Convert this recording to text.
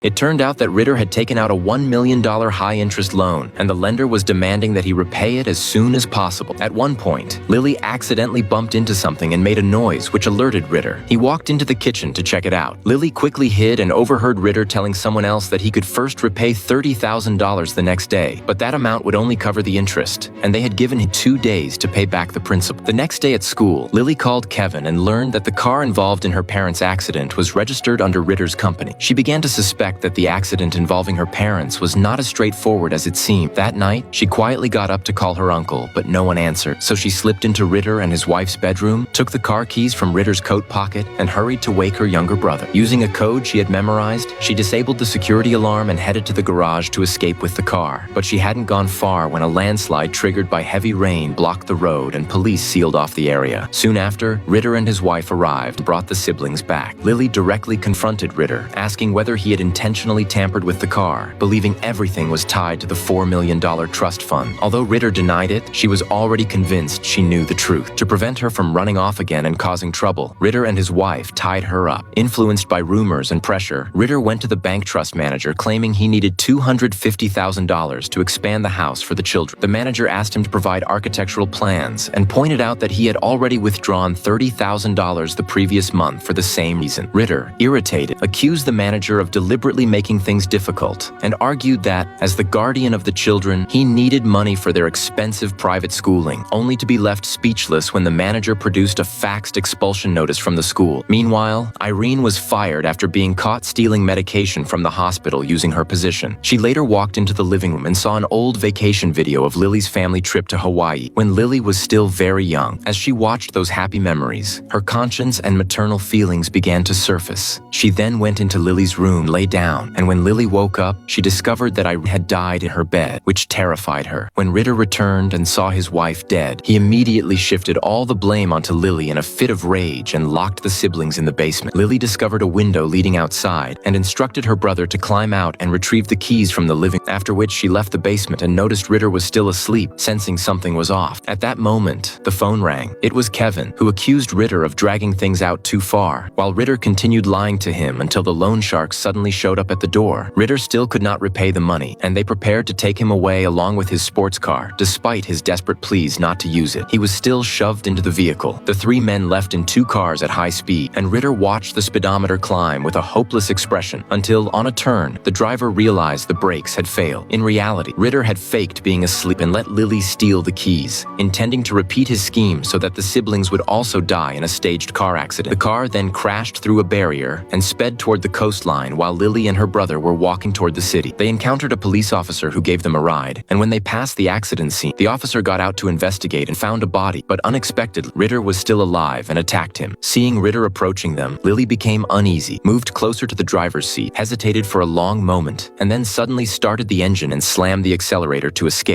It turned out that Ritter had taken out a $1 million high-interest loan, and the lender was demanding that he repay it as soon as possible. At one point, Lily accidentally bumped into something and made a noise which alerted Ritter. He walked into the kitchen to check it out. Lily quickly hid and overheard Ritter telling someone else that he could first repay $30,000 the next day, but that amount would only cover the interest, and they had given him 2 days to pay back the principal. The next day at school, Lily called Kevin and learned that the car involved in her parents' accident was registered under Ritter's company. She began to suspect that the accident involving her parents was not as straightforward as it seemed. That night, she quietly got up to call her uncle, but no one answered, so she slipped into Ritter and his wife's bedroom, took the car keys from Ritter's coat pocket, and hurried to wake her younger brother. Using a code she had memorized, she disabled the security alarm and headed to the garage to escape with the car. But she hadn't gone far when a landslide triggered by heavy rain blocked the road and police sealed off the area. Soon after, Ritter and his wife arrived and brought the siblings back. Lily directly confronted Ritter, asking whether he had intentionally tampered with the car, believing everything was tied to the $4 million trust fund. Although Ritter denied it, she was already convinced she knew the truth. To prevent her from running off again and causing trouble, Ritter and his wife tied her up. Influenced by rumors and pressure, Ritter went to the bank trust manager claiming he needed $250,000 to expand the house for the children. The manager asked him to provide architectural plans and pointed out that he had already withdrawn $30,000 the previous month for the same reason. Ritter, irritated, accused the manager of deliberately making things difficult and argued that, as the guardian of the children, he needed money for their expensive private schooling, only to be left speechless when the manager produced a faxed expulsion notice from the school. Meanwhile, Irene was fired after being caught stealing medication from the hospital using her position. She later walked into the living room and saw an old vacation video of Lily's family trip to Hawaii when Lily was still very young. As she watched those happy memories, her conscience and maternal feelings began to surface. She then went into Lily's room, lay down, and when Lily woke up, she discovered that Irene had died in her bed, which terrified her. When Ritter returned and saw his wife dead, he immediately shifted all the blame onto Lily in a fit of rage and locked the siblings in the basement. Lily discovered a window leading outside and instructed her brother to climb out and retrieve the keys from the living, after which she left the basement and noticed Ritter was still asleep, sensing something was off. At that moment, the phone rang. It was Kevin, who accused Ritter of dragging things out too far, while Ritter continued lying to him until the loan shark suddenly showed up at the door. Ritter still could not repay the money, and they prepared to take him away along with his sports car, despite his desperate pleas not to use it. He was still shoved into the vehicle. The three men left in 2 cars at high speed, and Ritter watched the speedometer climb with a hopeless expression until, on a turn, the driver realized the brakes had failed. In reality, Ritter had faked being asleep and let Lily steal the keys, intending to repeat his scheme so that the siblings would also die in a staged car accident. The car then crashed through a barrier and sped toward the coastline while Lily and her brother were walking toward the city. They encountered a police officer who gave them a ride, and when they passed the accident scene, the officer got out to investigate and found a body, but unexpectedly, Ritter was still alive and attacked him. Seeing Ritter approaching them, Lily became uneasy, moved closer to the driver's seat, hesitated for a long moment, and then suddenly started the engine and slammed the accelerator to escape.